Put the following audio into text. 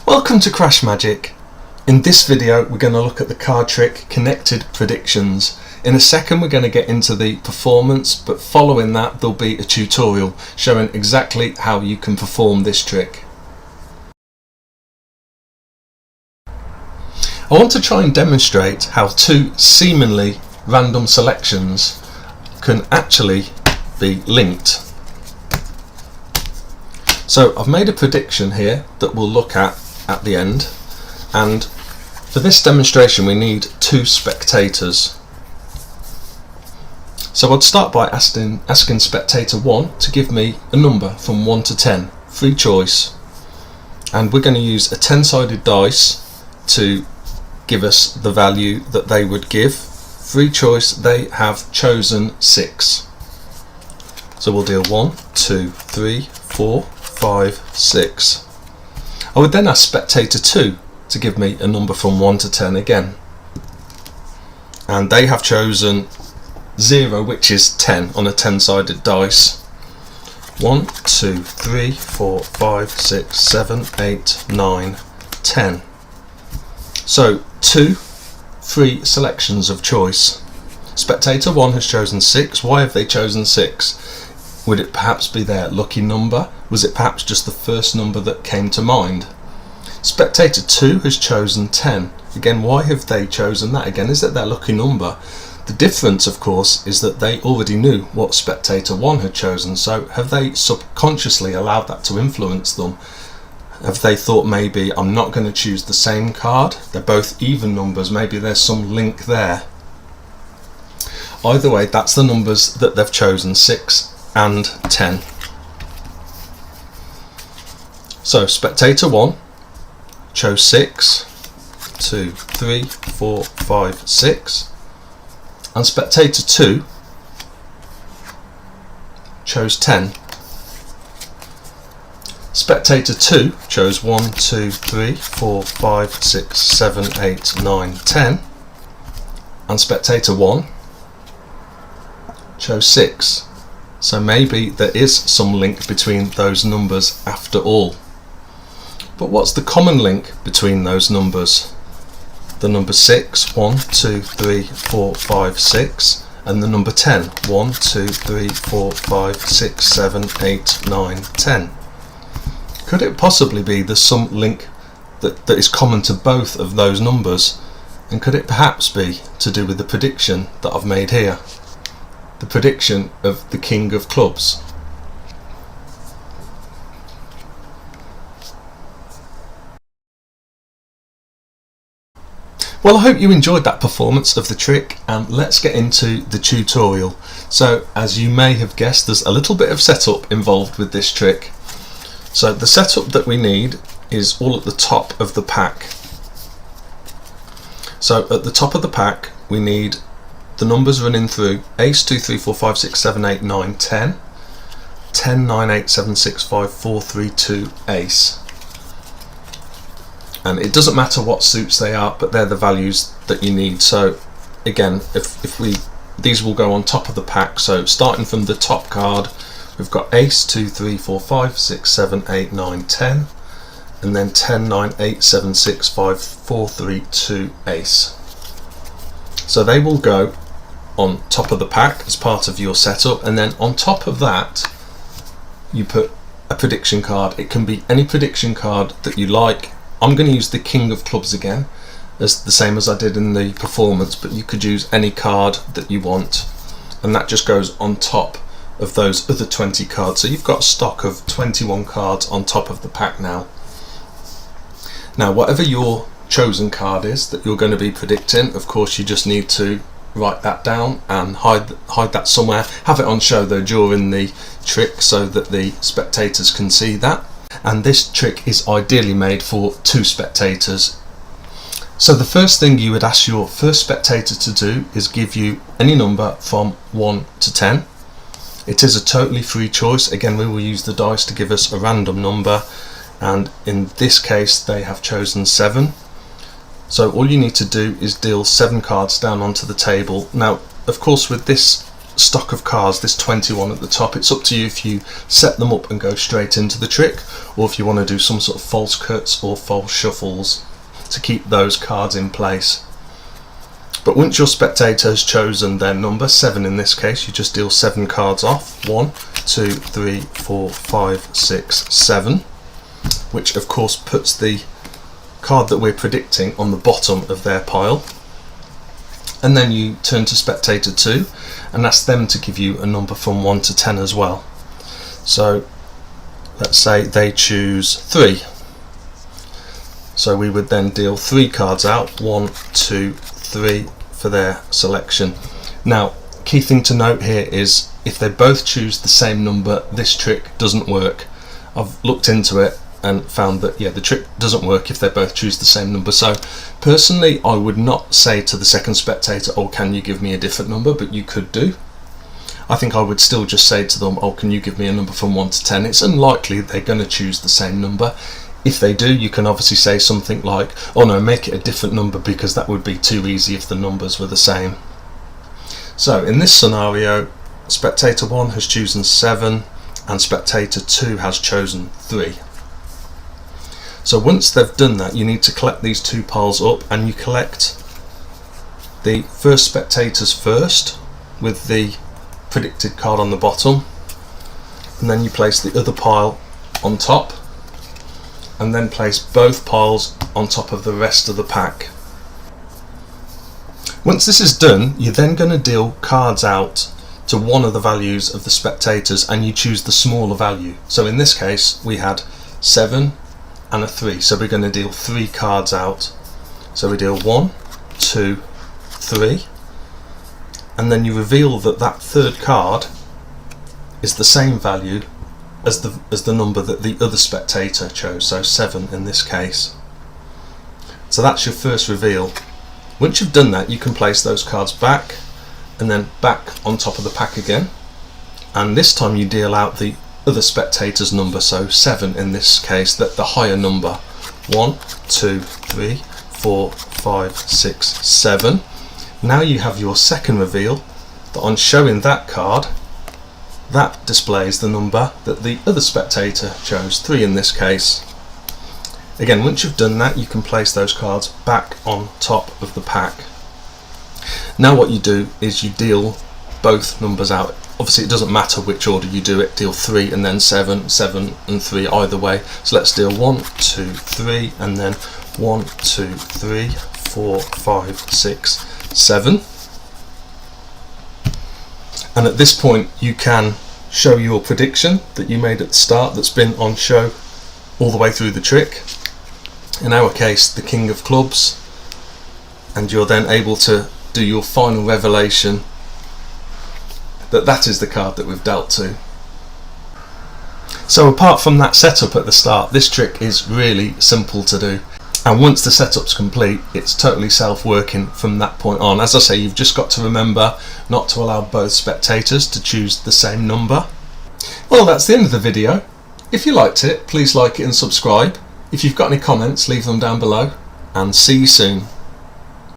Welcome to CrashMagic. In this video we're going to look at the card trick Connected Predictions. In a second we're going to get into the performance, but following that there'll be a tutorial showing exactly how you can perform this trick. I want to try and demonstrate how two seemingly random selections can actually be linked. So I've made a prediction here that we'll look at the end, and for this demonstration we need two spectators. So I'd start by asking spectator 1 to give me a number from 1 to 10, free choice, and we're going to use a 10-sided dice to give us the value that they would give. Free choice, they have chosen 6. So we'll deal 1, 2, 3, 4, 5, 6. I would then ask spectator 2 to give me a number from 1 to 10 again, and they have chosen 0, which is 10 on a 10-sided dice. 1, 2, 3, 4, 5, 6, 7, 8, 9, 10. So two free selections of choice. Spectator 1 has chosen 6. Why have they chosen 6? Would it perhaps be their lucky number? Was it perhaps just the first number that came to mind? Spectator 2 has chosen 10. Again, why have they chosen that? Again, is it their lucky number? The difference, of course, is that they already knew what spectator 1 had chosen, so have they subconsciously allowed that to influence them? Have they thought, maybe I'm not going to choose the same card, they're both even numbers, maybe there's some link there? Either way, that's the numbers that they've chosen, 6 and 10. So spectator 1 chose 6, 2, 3, 4, 5, 6, and spectator 2 chose 10. Spectator 2 chose 1, 2, 3, 4, 5, 6, 7, 8, 9, 10, and spectator 1 chose 6. So maybe there is some link between those numbers after all. But what's the common link between those numbers? The number 6, 1, 2, 3, 4, 5, 6, and the number 10, 1, 2, 3, 4, 5, 6, 7, 8, 9, 10. Could it possibly be there's some link that is common to both of those numbers? And could it perhaps be to do with the prediction that I've made here? The prediction of the King of Clubs. Well, I hope you enjoyed that performance of the trick, and let's get into the tutorial. So, as you may have guessed, there's a little bit of setup involved with this trick. So the setup that we need is all at the top of the pack. So at the top of the pack we need the numbers running through ace, 2, 3, 4, 5, 6, 7, 8, 9, 10, 10, 9, 8, 7, 6, 5, 4, 3, 2, ace. And it doesn't matter what suits they are, but they're the values that you need. So again, these will go on top of the pack. So starting from the top card, we've got ace, 2, 3, 4, 5, 6, 7, 8, 9, 10, and then 10, 9, 8, 7, 6, 5, 4, 3, 2, ace. So they will go on top of the pack as part of your setup, and then on top of that you put a prediction card. It can be any prediction card that you like. I'm going to use the King of Clubs again, as the same as I did in the performance, but you could use any card that you want, and that just goes on top of those other 20 cards. So you've got a stock of 21 cards on top of the pack now. Now whatever your chosen card is that you're going to be predicting, of course you just need to write that down and hide that somewhere. Have it on show though during the trick so that the spectators can see that. And this trick is ideally made for two spectators. So the first thing you would ask your first spectator to do is give you any number from 1 to 10. It is a totally free choice. Again, we will use the dice to give us a random number, and in this case they have chosen 7. So all you need to do is deal 7 cards down onto the table. Now of course with this stock of cards, this 21 at the top. It's up to you if you set them up and go straight into the trick, or if you want to do some sort of false cuts or false shuffles to keep those cards in place. But once your spectator has chosen their number, 7 in this case, you just deal 7 cards off. 1, 2, 3, 4, 5, 6, 7, which of course puts the card that we're predicting on the bottom of their pile. And then you turn to spectator 2 and ask them to give you a number from 1 to 10 as well. So let's say they choose 3. So we would then deal 3 cards out, 1, 2, 3 for their selection. Now, key thing to note here is if they both choose the same number, this trick doesn't work. I've looked into it and found that the trick doesn't work if they both choose the same number. So personally, I would not say to the second spectator, oh, can you give me a different number? But you could do. I think I would still just say to them, oh, can you give me a number from 1 to 10? It's unlikely they're going to choose the same number. If they do, you can obviously say something like, oh no, make it a different number, because that would be too easy if the numbers were the same. So in this scenario, spectator 1 has chosen 7 and spectator 2 has chosen 3. So once they've done that, you need to collect these 2 piles up, and you collect the first spectators first with the predicted card on the bottom, and then you place the other pile on top, and then place both piles on top of the rest of the pack. Once this is done, you're then going to deal cards out to one of the values of the spectators, and you choose the smaller value. So in this case we had 7 and a 3, so we're going to deal 3 cards out. So we deal 1, 2, 3, and then you reveal that that third card is the same value as the number that the other spectator chose, so 7 in this case. So that's your first reveal. Once you've done that, you can place those cards back and then back on top of the pack again, and this time you deal out the other spectator's number, so 7 in this case, that the higher number. 1, 2, 3, 4, 5, 6, 7. Now you have your second reveal, that on showing that card, that displays the number that the other spectator chose, 3 in this case. Again, once you've done that, you can place those cards back on top of the pack. Now what you do is you deal both numbers out. Obviously it doesn't matter which order you do it, deal 3 and then 7, 7 and 3 either way. So let's deal 1, 2, 3 and then 1, 2, 3, 4, 5, 6, 7. And at this point you can show your prediction that you made at the start that's been on show all the way through the trick. In our case, the King of Clubs, and you're then able to do your final revelation that is the card that we've dealt to. So apart from that setup at the start, this trick is really simple to do. And once the setup's complete, it's totally self-working from that point on. As I say, you've just got to remember not to allow both spectators to choose the same number. Well, that's the end of the video. If you liked it, please like it and subscribe. If you've got any comments, leave them down below, and see you soon.